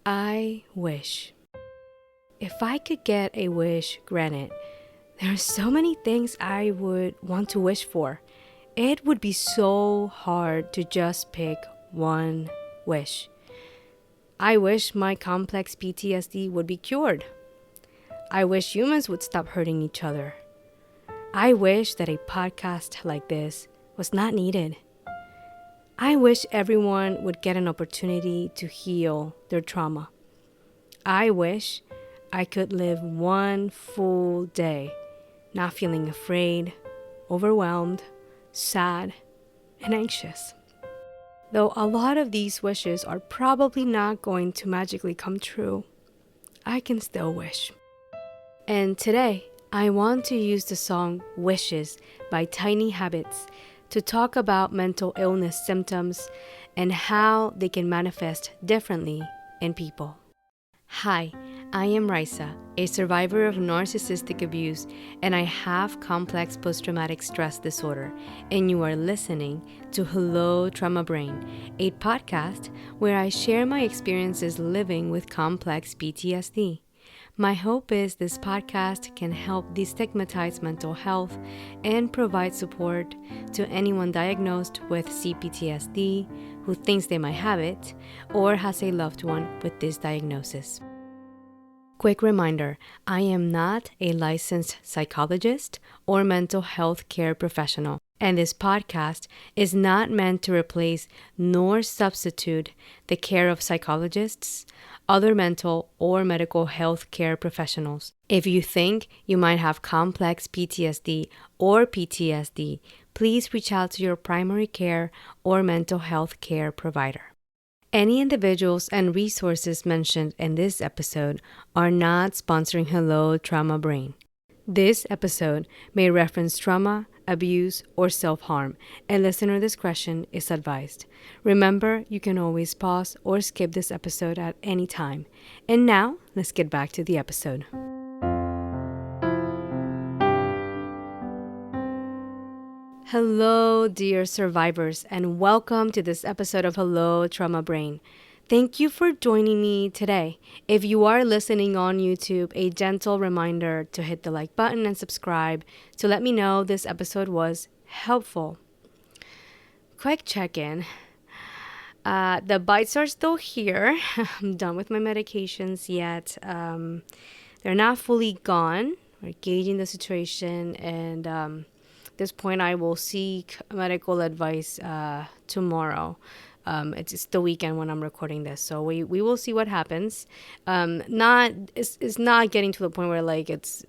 I wish. If I could get a wish granted, there are so many things I would want to wish for. It would be so hard to just pick one wish. I wish my complex PTSD would be cured. I wish humans would stop hurting each other. I wish that a podcast like this was not needed. I wish everyone would get an opportunity to heal their trauma. I wish I could live one full day not feeling afraid, overwhelmed, sad, and anxious. Though a lot of these wishes are probably not going to magically come true, I can still wish. And today, I want to use the song Wishes by Tiny Habits to talk about mental illness symptoms and how they can manifest differently in people. Hi, I am Raysa, a survivor of narcissistic abuse, and I have complex post-traumatic stress disorder, and you are listening to Hello Trauma Brain, a podcast where I share my experiences living with complex PTSD. My hope is this podcast can help destigmatize mental health and provide support to anyone diagnosed with CPTSD who thinks they might have it or has a loved one with this diagnosis. Quick reminder, I am not a licensed psychologist or mental health care professional, and this podcast is not meant to replace nor substitute the care of psychologists, other mental or medical health care professionals. If you think you might have complex PTSD or PTSD, please reach out to your primary care or mental health care provider. Any individuals and resources mentioned in this episode are not sponsoring Hello Trauma Brain. This episode may reference trauma, abuse, or self-harm, and listener discretion is advised. Remember, you can always pause or skip this episode at any time. And now, let's get back to the episode. Hello, dear survivors, and welcome to this episode of Hello Trauma Brain. Thank you for joining me today. If you are listening on YouTube, a gentle reminder to hit the like button and subscribe to let me know this episode was helpful. Quick check-in. The bites are still here. I'm done with my medications yet. They're not fully gone. We're gauging the situation, and at this point I will seek medical advice tomorrow. It's the weekend when I'm recording this, so we will see what happens. It's not getting to the point where like it's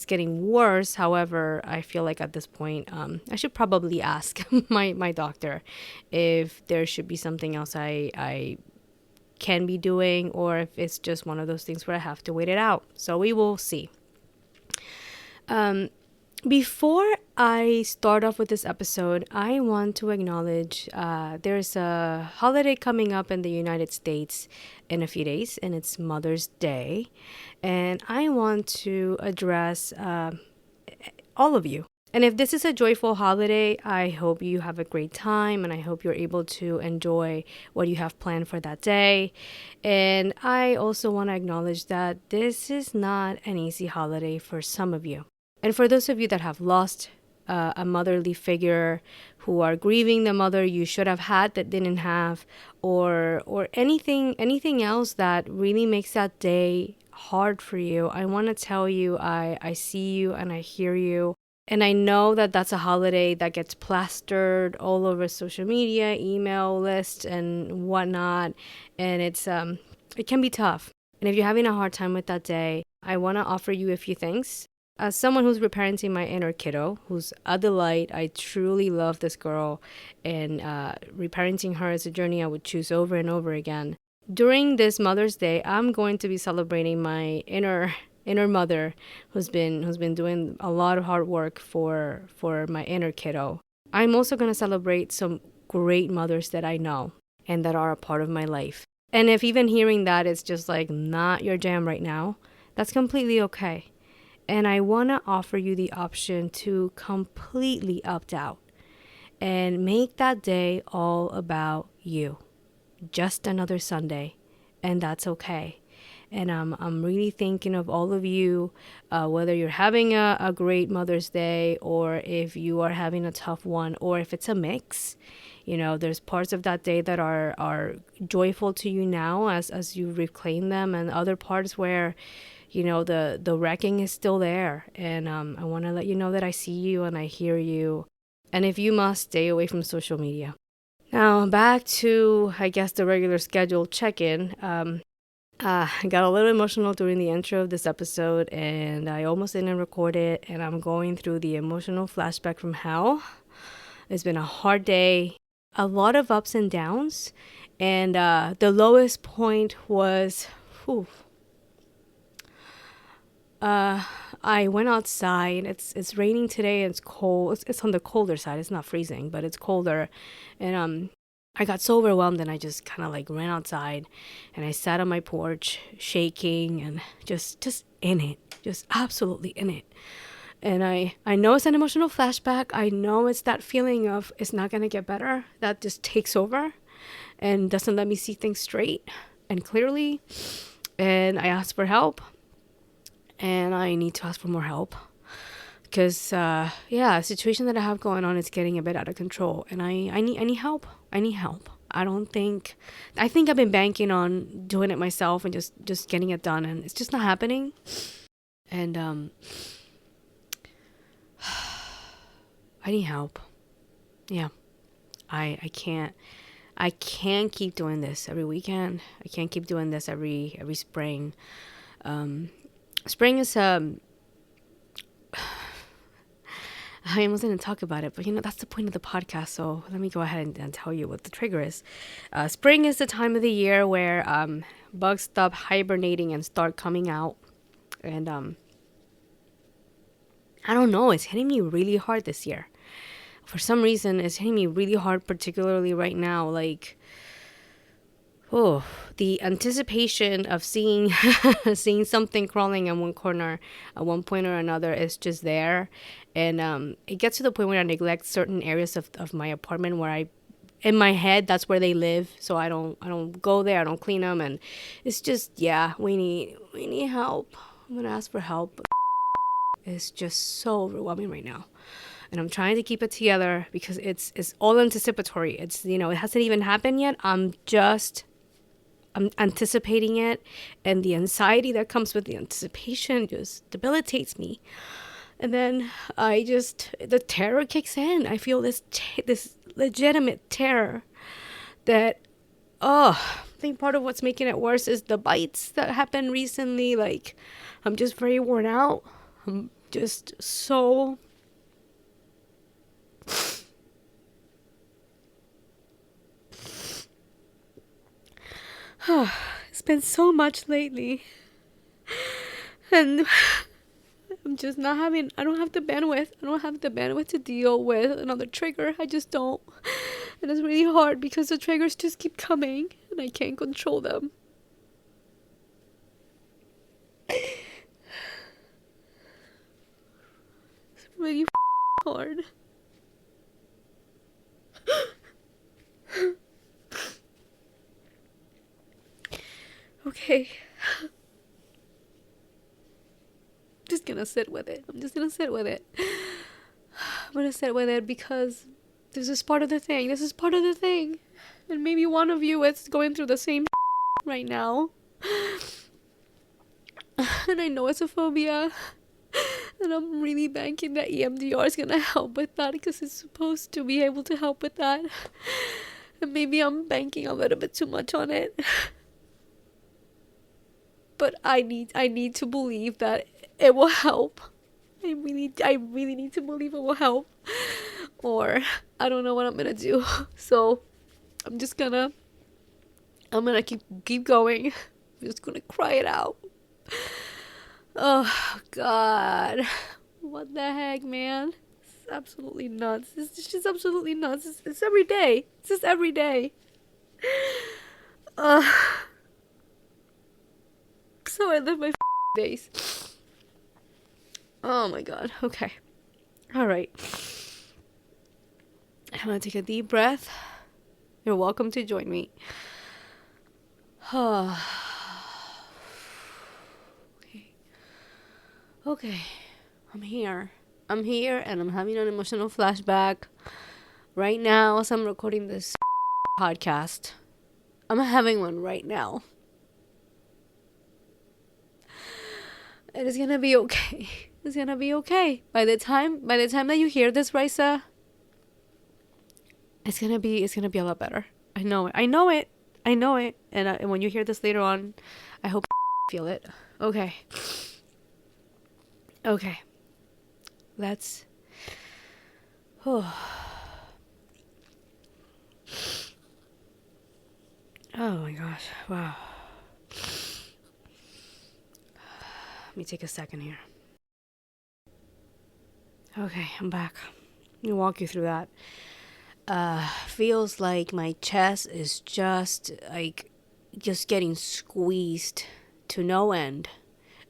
getting worse. However, I feel like at this point I should probably ask my doctor if there should be something else I can be doing, or if it's just one of those things where I have to wait it out. So we will see. Before I start off with this episode, I want to acknowledge there's a holiday coming up in the United States in a few days, and it's Mother's Day. And I want to address all of you. And if this is a joyful holiday, I hope you have a great time, and I hope you're able to enjoy what you have planned for that day. And I also want to acknowledge that this is not an easy holiday for some of you. And for those of you that have lost a motherly figure, who are grieving the mother you should have had that didn't have, or anything else that really makes that day hard for you, I want to tell you I see you and I hear you. And I know that that's a holiday that gets plastered all over social media, email lists, and whatnot. And it can be tough. And if you're having a hard time with that day, I want to offer you a few things. As someone who's reparenting my inner kiddo, who's a delight, I truly love this girl, and reparenting her is a journey I would choose over and over again. During this Mother's Day, I'm going to be celebrating my inner mother, who's been doing a lot of hard work for my inner kiddo. I'm also going to celebrate some great mothers that I know and that are a part of my life. And if even hearing that is just like not your jam right now, that's completely okay. And I want to offer you the option to completely opt out and make that day all about you. Just another Sunday, and that's okay. And I'm really thinking of all of you, whether you're having a great Mother's Day or if you are having a tough one or if it's a mix. There's parts of that day that are joyful to you now as you reclaim them, and other parts where, the wrecking is still there. And I want to let you know that I see you and I hear you. And if you must, stay away from social media. Now, back to, I guess, the regular scheduled check-in. I got a little emotional during the intro of this episode, and I almost didn't record it, and I'm going through the emotional flashback from hell. It's been a hard day, a lot of ups and downs, and the lowest point was, I went outside. It's raining today, and it's cold. It's on the colder side. It's not freezing, but it's colder, and I got so overwhelmed, and I just kind of like ran outside, and I sat on my porch shaking and just in it, just absolutely in it. And I know it's an emotional flashback. I know it's that feeling of it's not going to get better that just takes over and doesn't let me see things straight and clearly. And I asked for help, and I need to ask for more help. Because, the situation that I have going on is getting a bit out of control, and I need help. I need help. I think I've been banking on doing it myself and just getting it done, and it's just not happening. And, I need help. Yeah. I can't keep doing this every weekend. I can't keep doing this every spring. Spring is, I almost didn't talk about it, but that's the point of the podcast. So let me go ahead and tell you what the trigger is. Spring is the time of the year where bugs stop hibernating and start coming out. And I don't know, it's hitting me really hard this year. For some reason, it's hitting me really hard, particularly right now. Like, the anticipation of seeing seeing something crawling in one corner at one point or another is just there. And it gets to the point where I neglect certain areas of my apartment where in my head, that's where they live. So I don't go there. I don't clean them. And it's just, we need help. I'm going to ask for help. It's just so overwhelming right now. And I'm trying to keep it together because it's all anticipatory. It's, it hasn't even happened yet. I'm anticipating it, and the anxiety that comes with the anticipation just debilitates me. And then the terror kicks in. I feel this legitimate terror that, I think part of what's making it worse is the bites that happened recently. Like, I'm just very worn out. I'm just so... It's been so much lately, and I'm just not having, I don't have the bandwidth to deal with another trigger. I just don't. And it's really hard because the triggers just keep coming and I can't control them. It's really hard. Okay. I'm just gonna sit with it. I'm gonna sit with it because this is part of the thing. And maybe one of you is going through the same right now. And I know it's a phobia. And I'm really banking that EMDR is gonna help with that because it's supposed to be able to help with that. And maybe I'm banking a little bit too much on it. But I need to believe that it will help. I really need to believe it will help. Or I don't know what I'm gonna do. So I'm gonna keep going. I'm just gonna cry it out. Oh God. What the heck, man? It's absolutely nuts. It's just absolutely nuts. It's every day. It's just every day. So I live my days. Oh my God. Okay. All right. I'm gonna take a deep breath. You're welcome to join me. Okay, I'm here. I'm here and I'm having an emotional flashback right now as I'm recording this podcast. I'm having one right now. And it's gonna be okay. It's gonna be okay. By the time that you hear this, Raysa, it's gonna be a lot better. I know it. I know it. I know it. And when you hear this later on, I hope you feel it. Okay. Okay. Let's. Oh. Oh my gosh. Wow. Let me take a second here. Okay, I'm back. Let me walk you through that. Feels like my chest is just getting squeezed to no end.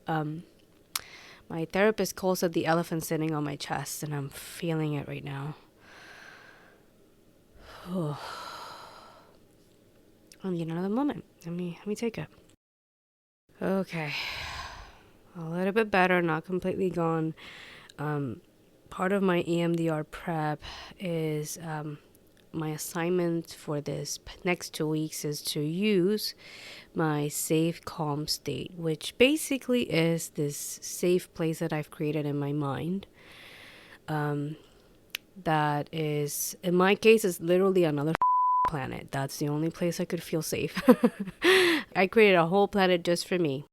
My therapist calls it the elephant sitting on my chest, and I'm feeling it right now. Oh. I'll need another moment. Let me take it. Okay. A little bit better, not completely gone. Part of my EMDR prep is my assignment for this next 2 weeks is to use my safe calm state, which basically is this safe place that I've created in my mind. That is, in my case, is literally another planet. That's the only place I could feel safe. I created a whole planet just for me.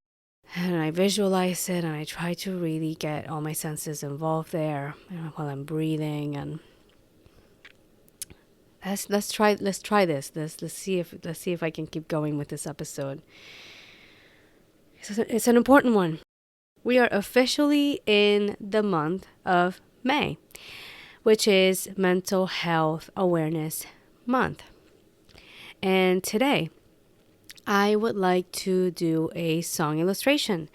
And I visualize it and I try to really get all my senses involved there, while I'm breathing. And let's try this. Let's see if I can keep going with this episode. It's an important one. We are officially in the month of May, which is Mental Health Awareness Month. And today, I would like to do a song illustration.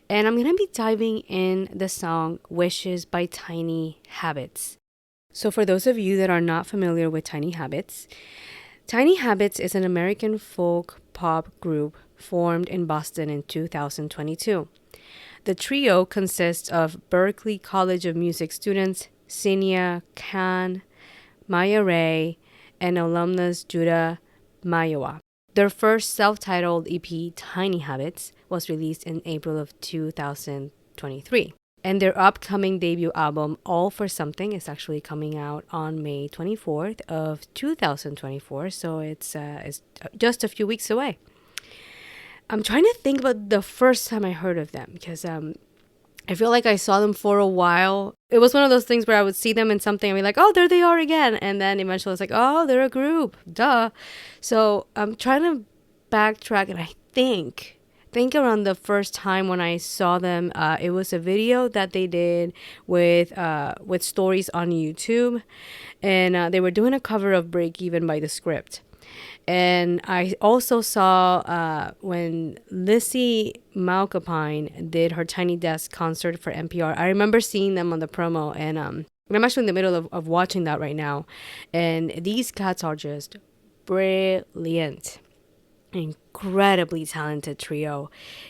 And I'm going to be diving in the song Wishes by Tiny Habits. So for those of you that are not familiar with Tiny Habits is an American folk pop group formed in Boston in 2022. The trio consists of Berklee College of Music students Sinia Khan, Maya Ray, and alumnus Judah Mayowa. Their first self-titled EP, Tiny Habits, was released in April of 2023. And their upcoming debut album, All for Something, is actually coming out on May 24th of 2024. So it's just a few weeks away. I'm trying to think about the first time I heard of them because I feel like I saw them for a while. It was one of those things where I would see them in something and be like, oh, there they are again. And then eventually it's like, oh, they're a group. Duh. So I'm trying to backtrack, and I think around the first time when I saw them, it was a video that they did with stories on YouTube. And they were doing a cover of Break Even by The Script. And I also saw when Lizzie Malkapine did her Tiny Desk concert for NPR. I remember seeing them on the promo, and I'm actually in the middle of watching that right now. And these cats are just brilliant. Incredibly talented trio.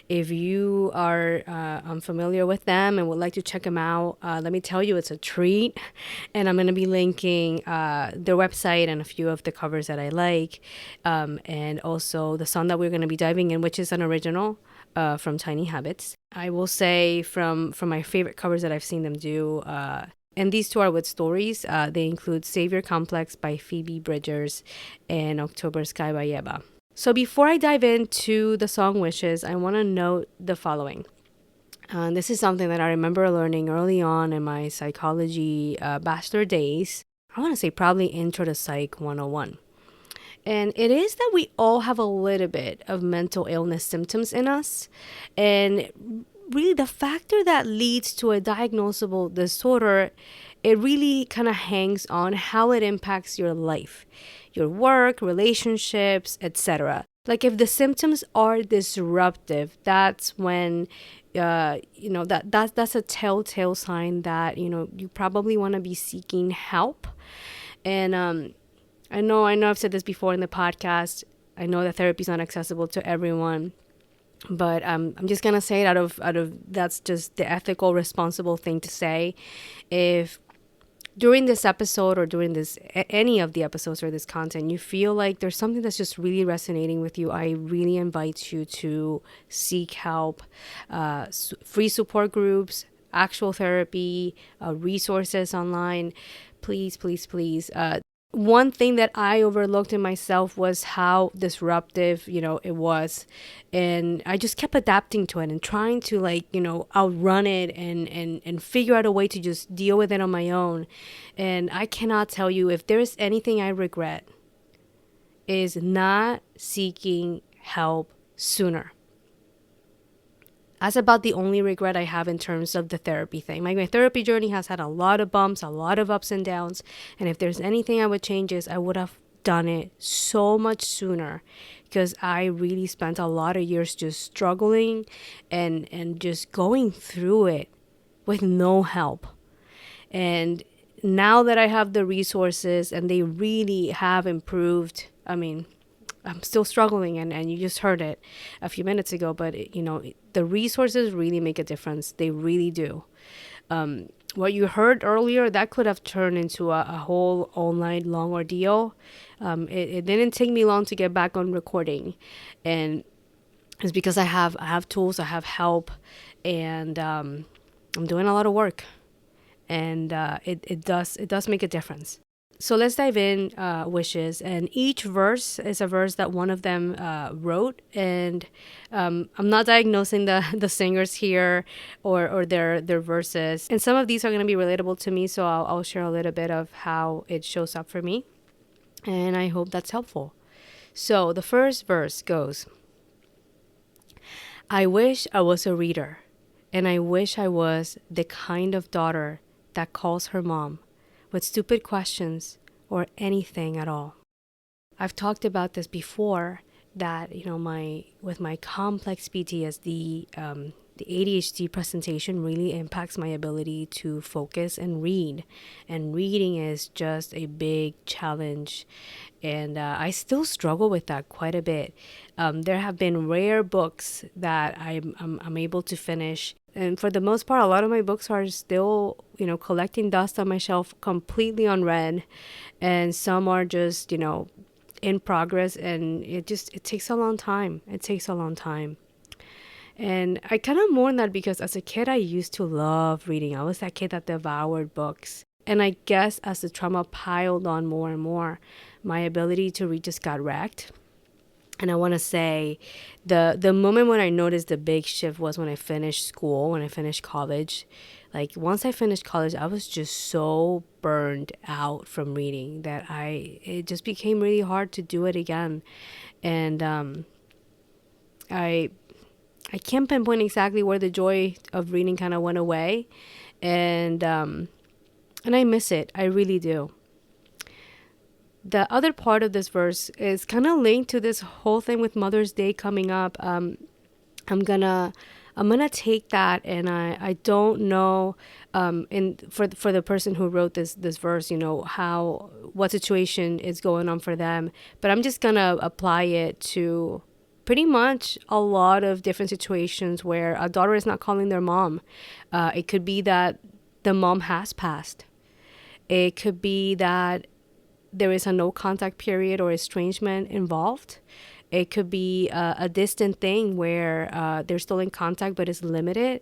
If you are unfamiliar with them and would like to check them out, let me tell you, it's a treat. And I'm going to be linking their website and a few of the covers that I like, and also the song that we're going to be diving in, which is an original from Tiny Habits. I will say from my favorite covers that I've seen them do, and these two are with stories. They include Savior Complex by Phoebe Bridgers and October Sky by Yeba. So before I dive into the song Wishes, I want to note the following. This is something that I remember learning early on in my psychology bachelor days. I want to say probably Intro to Psych 101. And it is that we all have a little bit of mental illness symptoms in us. And really the factor that leads to a diagnosable disorder, it really kind of hangs on how it impacts your life, your work, relationships, etc. Like if the symptoms are disruptive, that's when that's a telltale sign that you probably want to be seeking help. And I know I've said this before in the podcast. I know that therapy is not accessible to everyone, but I'm just gonna say it out of that's just the ethical, responsible thing to say. If during this episode or during this any of the episodes or this content you feel like there's something that's just really resonating with you, I really invite you to seek help. Free support groups, actual therapy, resources online. Please, please, please. One thing that I overlooked in myself was how disruptive, it was. And I just kept adapting to it and trying to outrun it and figure out a way to just deal with it on my own. And I cannot tell you, if there's anything I regret, is not seeking help sooner. That's about the only regret I have in terms of the therapy thing. My therapy journey has had a lot of bumps, a lot of ups and downs. And if there's anything I would change, is I would have done it so much sooner, because I really spent a lot of years just struggling and just going through it with no help. And now that I have the resources and they really have improved, I'm still struggling, and you just heard it a few minutes ago, but the resources really make a difference. They really do. What you heard earlier, that could have turned into a whole all night long ordeal. It didn't take me long to get back on recording, and it's because I have tools, I have help, and I'm doing a lot of work, and it does make a difference. So let's dive in, wishes. And each verse is a verse that one of them wrote. And I'm not diagnosing the singers here or their verses. And some of these are going to be relatable to me. So I'll share a little bit of how it shows up for me. And I hope that's helpful. So the first verse goes, I wish I was a reader. And I wish I was the kind of daughter that calls her mom with stupid questions or anything at all. I've talked about this before, that with my complex PTSD, the ADHD presentation really impacts my ability to focus and read. And reading is just a big challenge. And I still struggle with that quite a bit. There have been rare books that I'm able to finish. And for the most part, a lot of my books are still, collecting dust on my shelf, completely unread. And some are just, in progress. And it takes a long time. It takes a long time. And I kind of mourn that, because as a kid, I used to love reading. I was that kid that devoured books. And I guess as the trauma piled on more and more, my ability to read just got wrecked. And I want to say the moment when I noticed the big shift was when I finished school, when I finished college. Like once I finished college, I was just so burned out from reading that it just became really hard to do it again. And I can't pinpoint exactly where the joy of reading kind of went away. And I miss it. I really do. The other part of this verse is kind of linked to this whole thing with Mother's Day coming up. I'm gonna take that, and I don't know, for the person who wrote this verse, what situation is going on for them, but I'm just gonna apply it to pretty much a lot of different situations where a daughter is not calling their mom. It could be that the mom has passed. It could be that there is a no contact period or estrangement involved. It could be a distant thing where they're still in contact but is limited,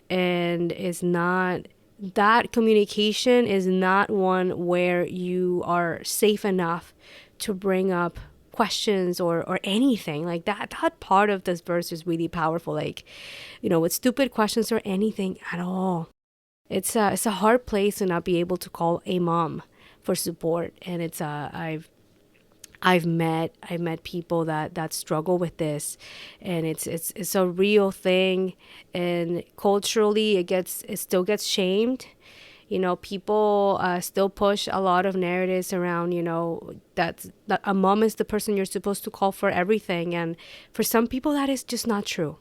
and is not, that communication is not one where you are safe enough to bring up questions or anything like that. That part of this verse is really powerful, with stupid questions or anything at all. It's a hard place to not be able to call a mom for support. And it's I've met people that struggle with this, and it's a real thing. And culturally it still gets shamed. People still push a lot of narratives around, that a mom is the person you're supposed to call for everything. And for some people that is just not true.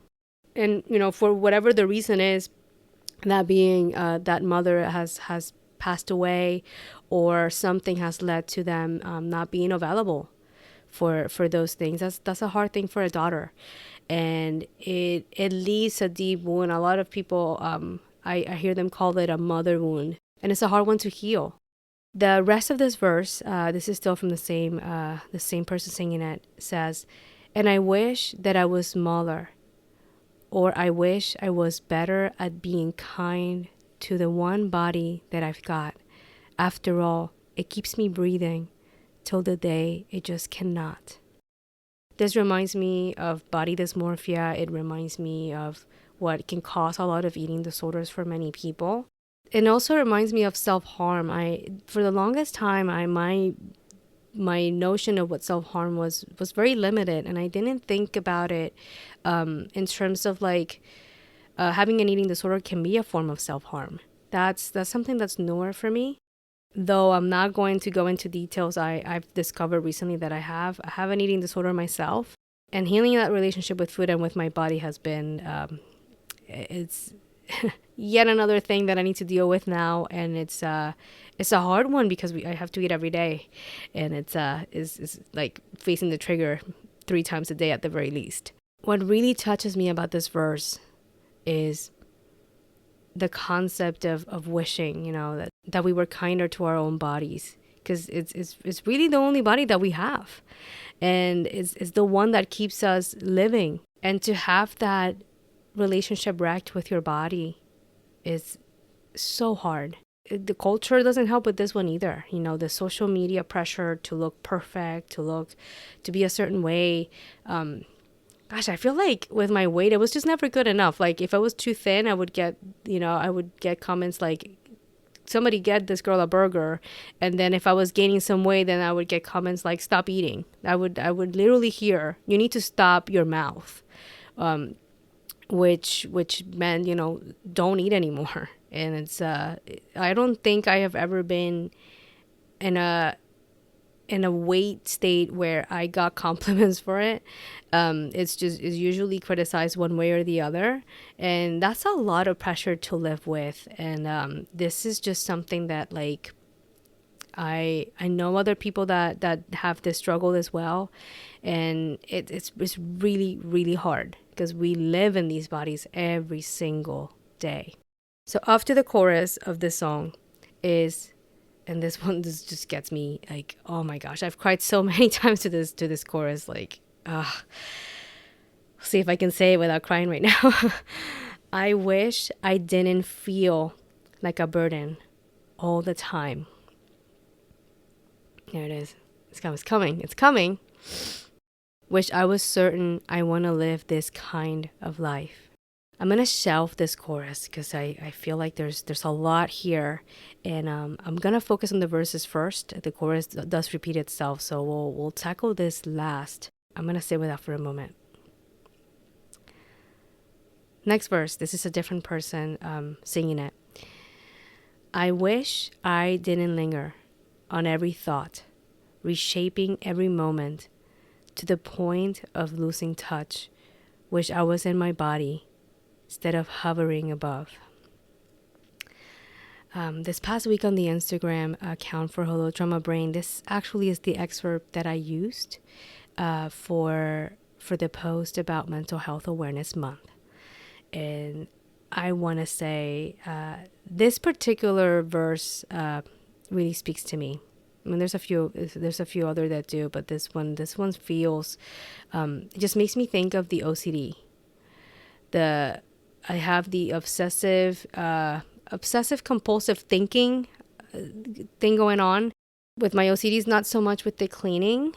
And for whatever the reason is, that being that mother has passed away, or something has led to them not being available for those things. That's a hard thing for a daughter, and it leaves a deep wound. A lot of people, I hear them call it a mother wound, and it's a hard one to heal. The rest of this verse, this is still from the same person singing it, says, "And I wish that I was smaller, or I wish I was better at being kind to the one body that I've got. After all, it keeps me breathing till the day it just cannot." This reminds me of body dysmorphia. It reminds me of what can cause a lot of eating disorders for many people. It also reminds me of self-harm. For the longest time, my notion of what self-harm was very limited, and I didn't think about it in terms of like having an eating disorder can be a form of self-harm. That's something that's newer for me. Though I'm not going to go into details, I've discovered recently that I have an eating disorder myself, and healing that relationship with food and with my body has been it's yet another thing that I need to deal with now, and it's a hard one because I have to eat every day, and it's is like facing the trigger 3 times a day at the very least. What really touches me about this verse is the concept of wishing, that we were kinder to our own bodies, because it's really the only body that we have, and it's the one that keeps us living. And to have that relationship wrecked with your body is so hard. The culture doesn't help with this one either. The social media pressure to look perfect, to be a certain way. Gosh, I feel like with my weight, it was just never good enough. Like if I was too thin, I would get comments like, somebody get this girl a burger. And then if I was gaining some weight, then I would get comments like, stop eating. I would literally hear, you need to stop your mouth. Which meant, don't eat anymore. And it's, I don't think I have ever been in a weight state where I got compliments for it. It's usually criticized one way or the other. And that's a lot of pressure to live with. And this is just something that like, I know other people that have this struggle as well. And it's really, really hard because we live in these bodies every single day. So after the chorus of this song is, and this just gets me like, oh my gosh, I've cried so many times to this chorus. Like, see if I can say it without crying right now. I wish I didn't feel like a burden all the time. There it is. It's coming. Wish I was certain I want to live this kind of life. I'm going to shelve this chorus because I feel like there's a lot here. And I'm going to focus on the verses first. The chorus does repeat itself, so we'll tackle this last. I'm going to sit with that for a moment. Next verse. This is a different person singing it. I wish I didn't linger on every thought, reshaping every moment to the point of losing touch. Wish I was in my body instead of hovering above. This past week on the Instagram account for Hello Drama Brain, this actually is the excerpt that I used for the post about Mental Health Awareness Month. And I want to say this particular verse really speaks to me. I mean, there's a few other that do, but this one feels, it just makes me think of the OCD. I have the obsessive compulsive thinking thing going on. With my OCD, it's not so much with the cleaning,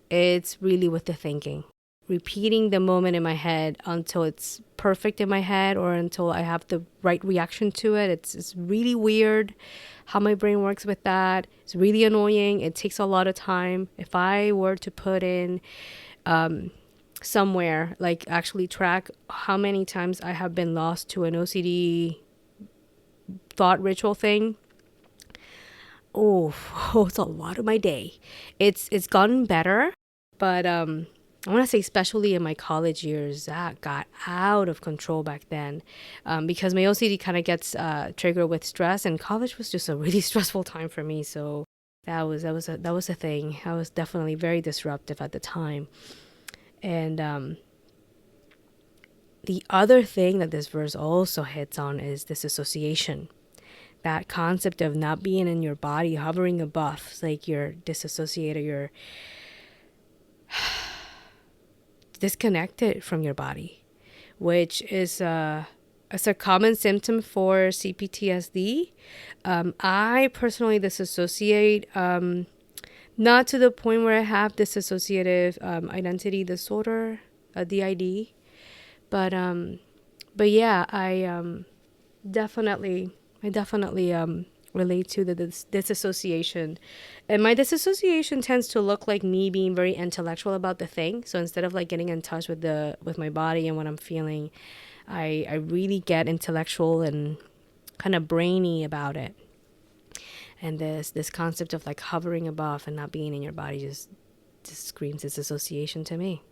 it's really with the thinking. Repeating the moment in my head until it's perfect in my head or until I have the right reaction to it. It's really weird how my brain works with that. It's really annoying. It takes a lot of time. If I were to put in somewhere, like actually track how many times I have been lost to an OCD thought ritual thing, it's a lot of my day. It's gotten better, but I want to say especially in my college years, that got out of control back then because my OCD kind of gets triggered with stress, and college was just a really stressful time for me. So That was a thing. I was definitely very disruptive at the time. And the other thing that this verse also hits on is this association. That concept of not being in your body, hovering above. It's like you're disassociated, you're disconnected from your body, which is a common symptom for CPTSD. I personally disassociate, not to the point where I have dissociative identity disorder, DID, but yeah, I definitely relate to the disassociation. And my disassociation tends to look like me being very intellectual about the thing. So instead of like getting in touch with my body and what I'm feeling, I really get intellectual and kind of brainy about it. And this concept of like hovering above and not being in your body just screams disassociation to me.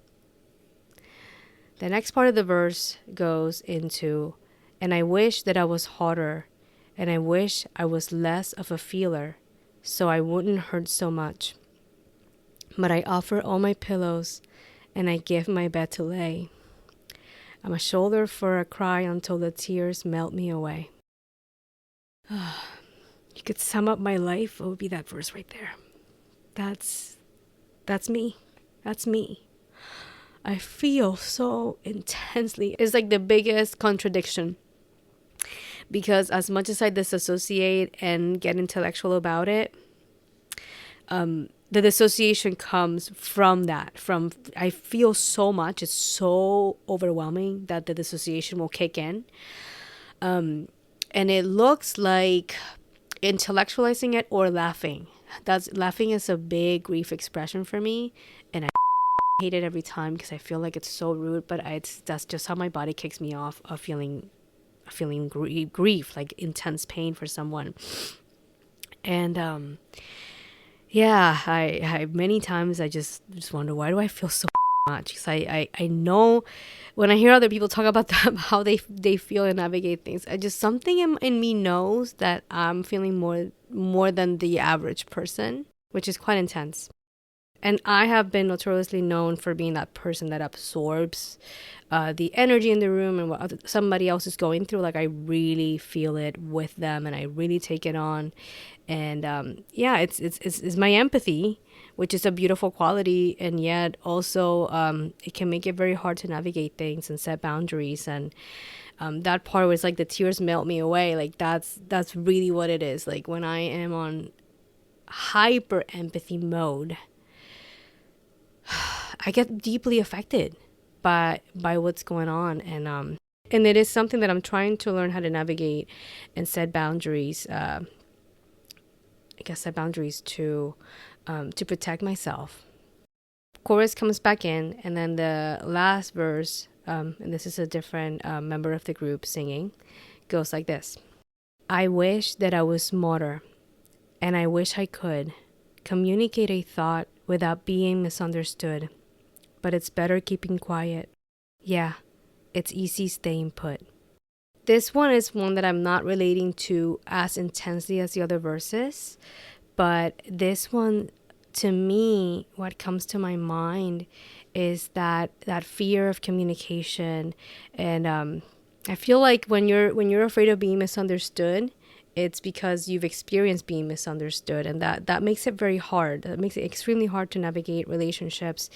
The next part of the verse goes into, and I wish that I was harder, and I wish I was less of a feeler, so I wouldn't hurt so much. But I offer all my pillows, and I give my bed to lay. I'm a shoulder for a cry until the tears melt me away. You could sum up my life, it would be that verse right there. That's me. That's me. I feel so intensely. It's like the biggest contradiction. Because as much as I disassociate and get intellectual about it, the dissociation comes from that. From I feel so much, it's so overwhelming that the dissociation will kick in. And it looks like intellectualizing it or laughing. Laughing is a big grief expression for me, and I hate it every time because I feel like it's so rude, but that's just how my body kicks me off of feeling grief, like intense pain for someone. And yeah, I many times I just wonder, why do I feel so much? Because I know when I hear other people talk about them, how they feel and navigate things, I just something in me knows that I'm feeling more than the average person, which is quite intense. And I have been notoriously known for being that person that absorbs the energy in the room and what somebody else is going through. Like I really feel it with them, and I really take it on. And yeah, it's my empathy, which is a beautiful quality, and yet also it can make it very hard to navigate things and set boundaries. And that part was like the tears melt me away. Like that's really what it is. Like when I am on hyper empathy mode, I get deeply affected by what's going on, and it is something that I'm trying to learn how to navigate and set boundaries. I guess set boundaries to protect myself. Chorus comes back in, and then the last verse, and this is a different member of the group singing, goes like this: I wish that I was smarter, and I wish I could communicate a thought without being misunderstood. But it's better keeping quiet. Yeah, it's easy staying put. This one is one that I'm not relating to as intensely as the other verses, but this one, to me, what comes to my mind is that fear of communication. And I feel like when you're afraid of being misunderstood, it's because you've experienced being misunderstood, and that makes it very hard. That makes it extremely hard to navigate relationships.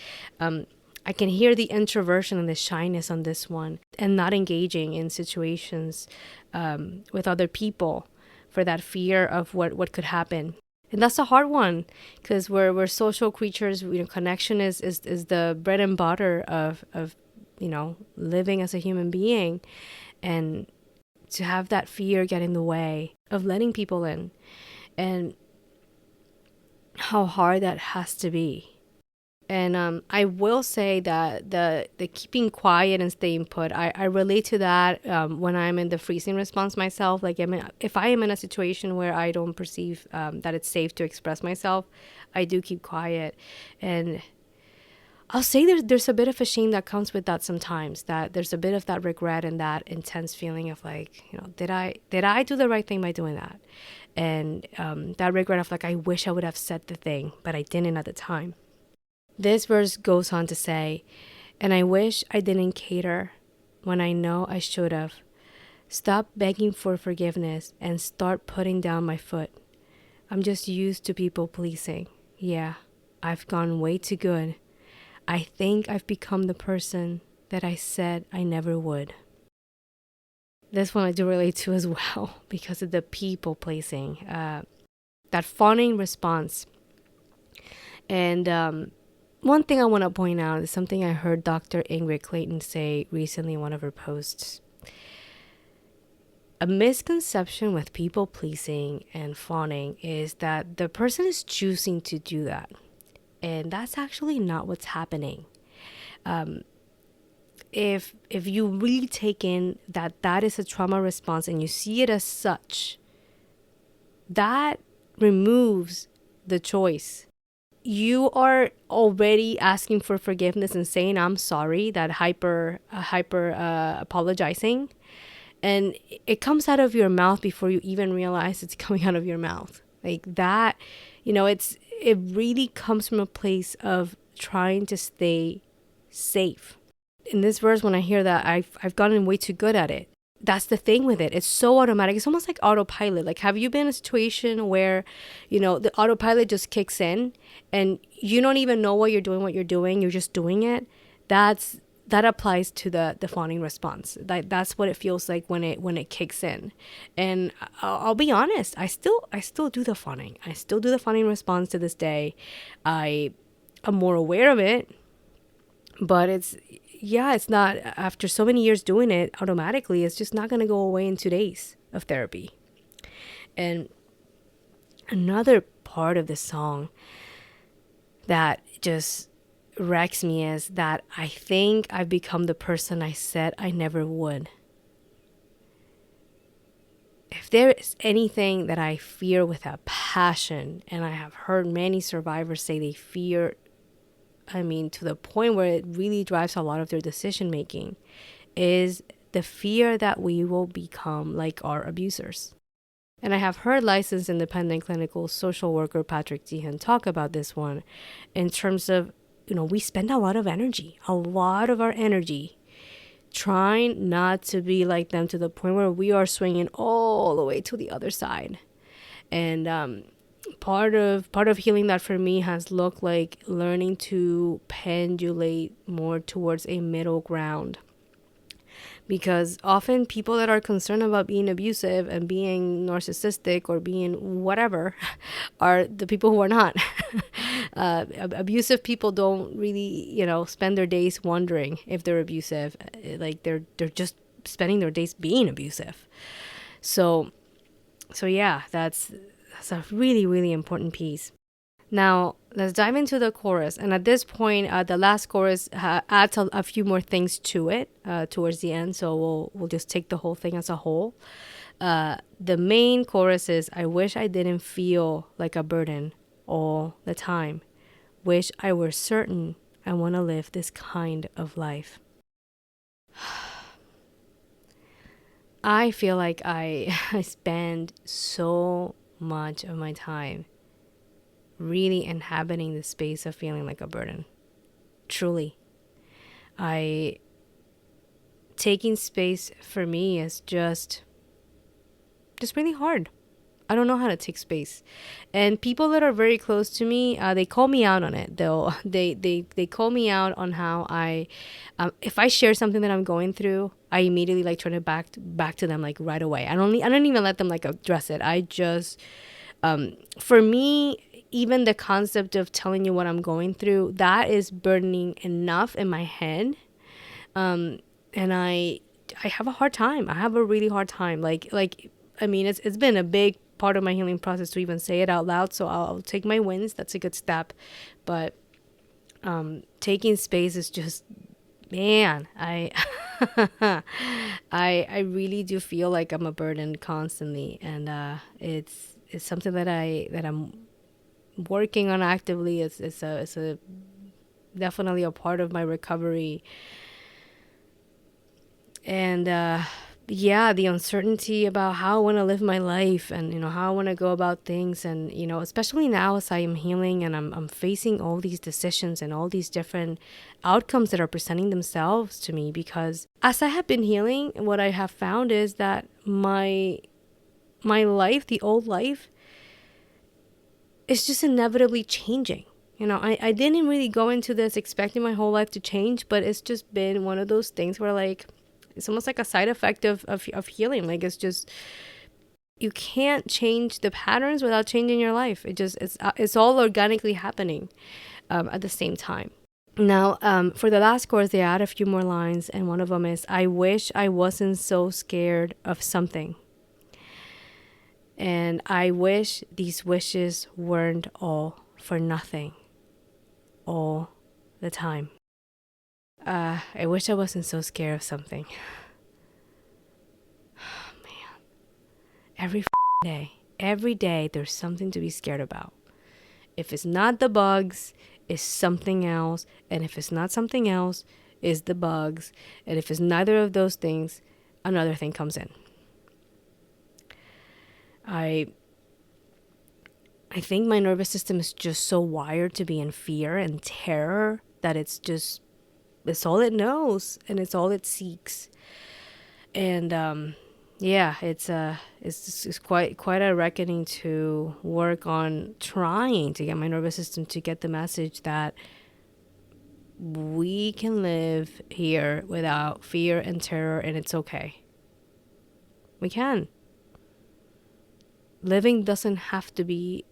I can hear the introversion and the shyness on this one, and not engaging in situations with other people for that fear of what could happen. And that's a hard one, because we're social creatures. Connection is the bread and butter of living as a human being, and to have that fear get in the way of letting people in, and how hard that has to be. And I will say that the keeping quiet and staying put, I relate to that when I'm in the freezing response myself. Like if I am in a situation where I don't perceive that it's safe to express myself, I do keep quiet. And I'll say there's a bit of a shame that comes with that sometimes, that there's a bit of that regret and that intense feeling of like, did I do the right thing by doing that? And that regret of like, I wish I would have said the thing, but I didn't at the time. This verse goes on to say, and I wish I didn't cater when I know I should have. Stop begging for forgiveness and start putting down my foot. I'm just used to people pleasing. Yeah, I've gone way too good. I think I've become the person that I said I never would. This one I do relate to as well because of the people pleasing, that fawning response. And one thing I want to point out is something I heard Dr. Ingrid Clayton say recently in one of her posts. A misconception with people pleasing and fawning is that the person is choosing to do that. And that's actually not what's happening. If you really take in that is a trauma response and you see it as such, that removes the choice. You are already asking for forgiveness and saying I'm sorry, that hyper apologizing, and it comes out of your mouth before you even realize it's coming out of your mouth. Like that, it really comes from a place of trying to stay safe. In this verse, when I hear that, I've gotten way too good at it. That's the thing with it. It's so automatic. It's almost like autopilot. Like, have you been in a situation where, the autopilot just kicks in and you don't even know what you're doing. You're just doing it. That applies to the fawning response. That's what it feels like when it kicks in. And I'll be honest, I still do the fawning. I still do the fawning response to this day. I am more aware of it, but it's not, after so many years doing it automatically, it's just not going to go away in 2 days of therapy. And another part of the song that just wrecks me is that I think I've become the person I said I never would. If there is anything that I fear with a passion, and I have heard many survivors say they fear, to the point where it really drives a lot of their decision making, is the fear that we will become like our abusers. And I have heard licensed independent clinical social worker Patrick Dehan talk about this one in terms of, we spend a lot of our energy trying not to be like them, to the point where we are swinging all the way to the other side. And part of healing that for me has looked like learning to pendulate more towards a middle ground, because often people that are concerned about being abusive and being narcissistic or being whatever are the people who are not. Abusive people don't really spend their days wondering if they're abusive. Like they're just spending their days being abusive. So yeah, that's a really, really important piece. Now, let's dive into the chorus. And at this point, the last chorus adds a few more things to it towards the end. So we'll just take the whole thing as a whole. The main chorus is, I wish I didn't feel like a burden all the time. Wish I were certain I want to live this kind of life. I feel like I spend so much of my time really inhabiting the space of feeling like a burden. Truly. Taking space for me is just really hard. I don't know how to take space. And people that are very close to me, they call me out on it. They call me out on how if I share something that I'm going through, I immediately like turn it back to them like right away. I don't even let them like address it. I just, for me, even the concept of telling you what I'm going through, that is burdening enough in my head. And I have a hard time. I have a really hard time. It's been a big part of my healing process to even say it out loud. So I'll take my wins. That's a good step. But taking space is just, man, I really do feel like I'm a burden constantly. And it's something that I'm working on actively. It's a definitely a part of my recovery. And yeah, the uncertainty about how I want to live my life, and how I want to go about things, and especially now as I am healing and I'm facing all these decisions and all these different outcomes that are presenting themselves to me. Because as I have been healing, what I have found is that my life, the old life, is just inevitably changing. I didn't really go into this expecting my whole life to change, but it's just been one of those things where, like, it's almost like a side effect of healing. Like, it's just, you can't change the patterns without changing your life. It's all organically happening at the same time. Now, for the last chorus, they add a few more lines, and one of them is, I wish I wasn't so scared of something. And I wish these wishes weren't all for nothing all the time. I wish I wasn't so scared of something. Man, every day there's something to be scared about. If it's not the bugs, it's something else. And if it's not something else, it's the bugs. And if it's neither of those things, another thing comes in. I think my nervous system is just so wired to be in fear and terror that it's all it knows and it's all it seeks. And yeah, it's quite a reckoning to work on trying to get my nervous system to get the message that we can live here without fear and terror, and it's okay. We can. Living doesn't have to be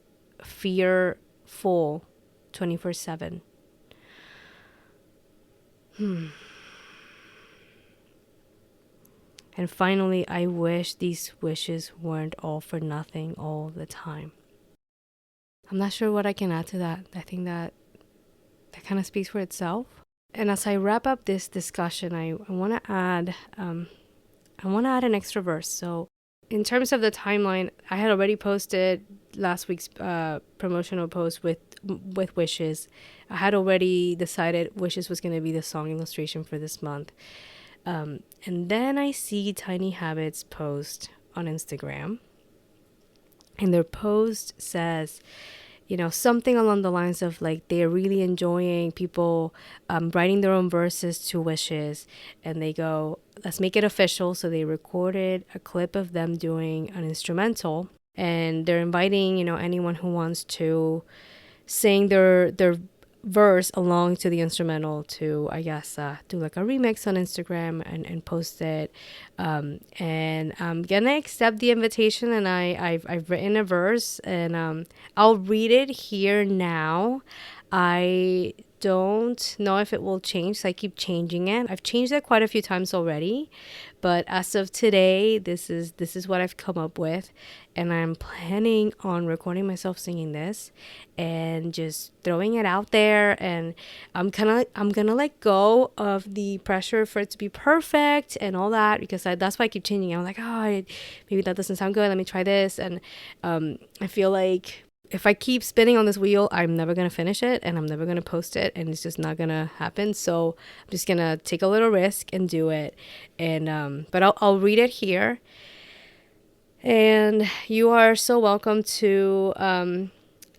fearful 24/7. And finally, I wish these wishes weren't all for nothing all the time. I'm not sure what I can add to that. I think that kind of speaks for itself. And as I wrap up this discussion, I want to add an extra verse. So in terms of the timeline, I had already posted last week's promotional post with wishes. I had already decided wishes was going to be the song illustration for this month. And then I see Tiny Habits post on Instagram, and their post says, something along the lines of, like, they're really enjoying people writing their own verses to wishes, and they go, let's make it official. So they recorded a clip of them doing an instrumental, and they're inviting anyone who wants to sing their verse along to the instrumental to, I guess, do like a remix on Instagram and post it. And I'm gonna accept the invitation, and I've written a verse, and I'll read it here now. I don't know if it will change, so I keep changing it. I've changed it quite a few times already, but as of today, this is what I've come up with, and I'm planning on recording myself singing this and just throwing it out there. And I'm gonna let go of the pressure for it to be perfect and all that, because that's why I keep changing it. I'm like, maybe that doesn't sound good, let me try this. And I feel like if I keep spinning on this wheel, I'm never going to finish it, and I'm never going to post it, and it's just not going to happen. So I'm just going to take a little risk and do it. And but I'll read it here. And you are so welcome to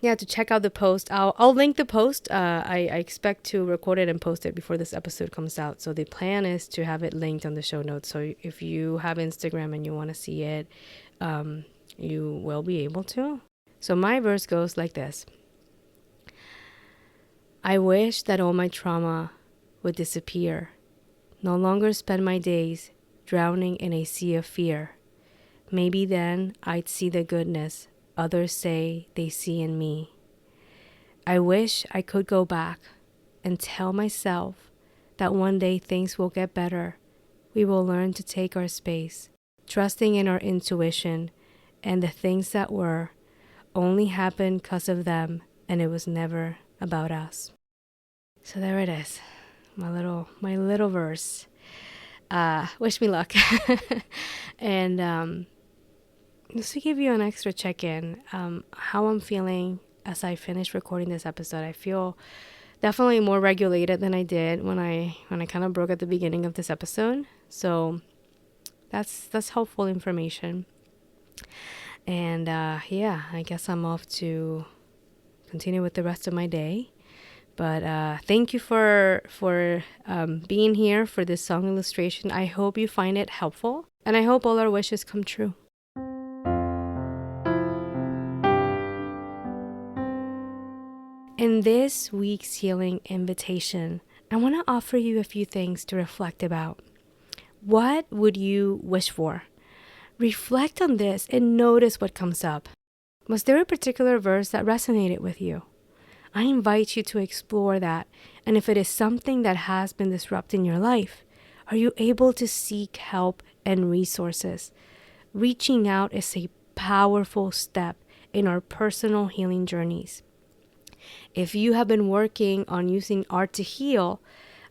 to check out the post. I'll link the post. I expect to record it and post it before this episode comes out. So the plan is to have it linked on the show notes. So if you have Instagram and you want to see it, you will be able to. So my verse goes like this. I wish that all my trauma would disappear. No longer spend my days drowning in a sea of fear. Maybe then I'd see the goodness others say they see in me. I wish I could go back and tell myself that one day things will get better. We will learn to take our space, trusting in our intuition, and the things that were only happened because of them, and it was never about us. So there it is, my little verse. Wish me luck. And just to give you an extra check-in, how I'm feeling as I finish recording this episode, I feel Definitely more regulated than I did when I kind of broke at the beginning of this episode. So that's helpful information. And yeah, I guess I'm off to continue with the rest of my day. But thank you for being here for this song illustration. I hope you find it helpful, and I hope all our wishes come true. In this week's healing invitation, I want to offer you a few things to reflect about. What would you wish for? Reflect on this and notice what comes up. Was there a particular verse that resonated with you? I invite you to explore that. And if it is something that has been disrupting your life, are you able to seek help and resources? Reaching out is a powerful step in our personal healing journeys. If you have been working on using art to heal,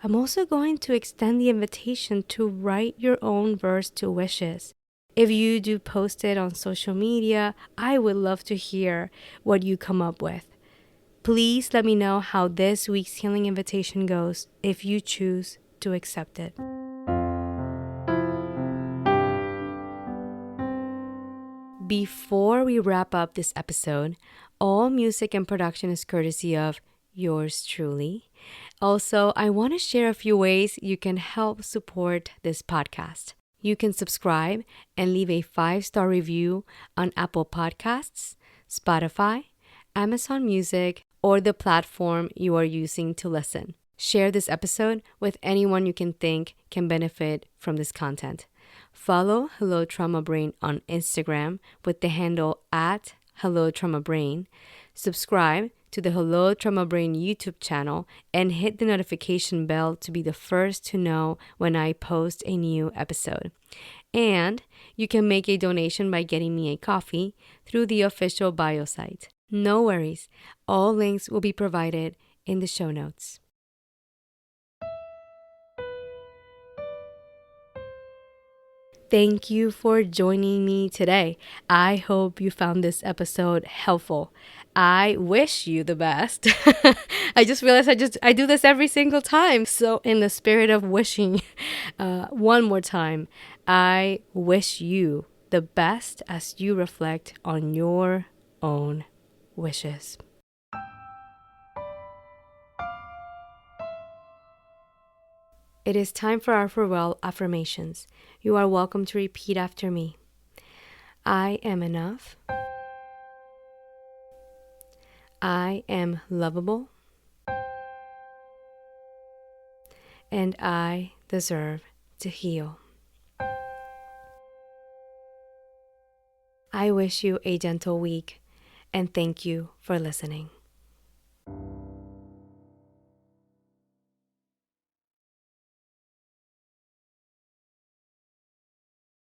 I'm also going to extend the invitation to write your own verse to wishes. If you do post it on social media, I would love to hear what you come up with. Please let me know how this week's healing invitation goes if you choose to accept it. Before we wrap up this episode, all music and production is courtesy of yours truly. Also, I want to share a few ways you can help support this podcast. You can subscribe and leave a 5-star review on Apple Podcasts, Spotify, Amazon Music, or the platform you are using to listen. Share this episode with anyone you can think can benefit from this content. Follow Hello Trauma Brain on Instagram with the handle at Hello Trauma Brain. Subscribe to the Hello Trauma Brain YouTube channel and hit the notification bell to be the first to know when I post a new episode. And you can make a donation by getting me a coffee through the official bio site. No worries, all links will be provided in the show notes. Thank you for joining me today. I hope you found this episode helpful. I wish you the best. I just realized I do this every single time. So in the spirit of wishing, one more time, I wish you the best as you reflect on your own wishes. It is time for our farewell affirmations. You are welcome to repeat after me. I am enough. I am lovable. And I deserve to heal. I wish you a gentle week, and thank you for listening.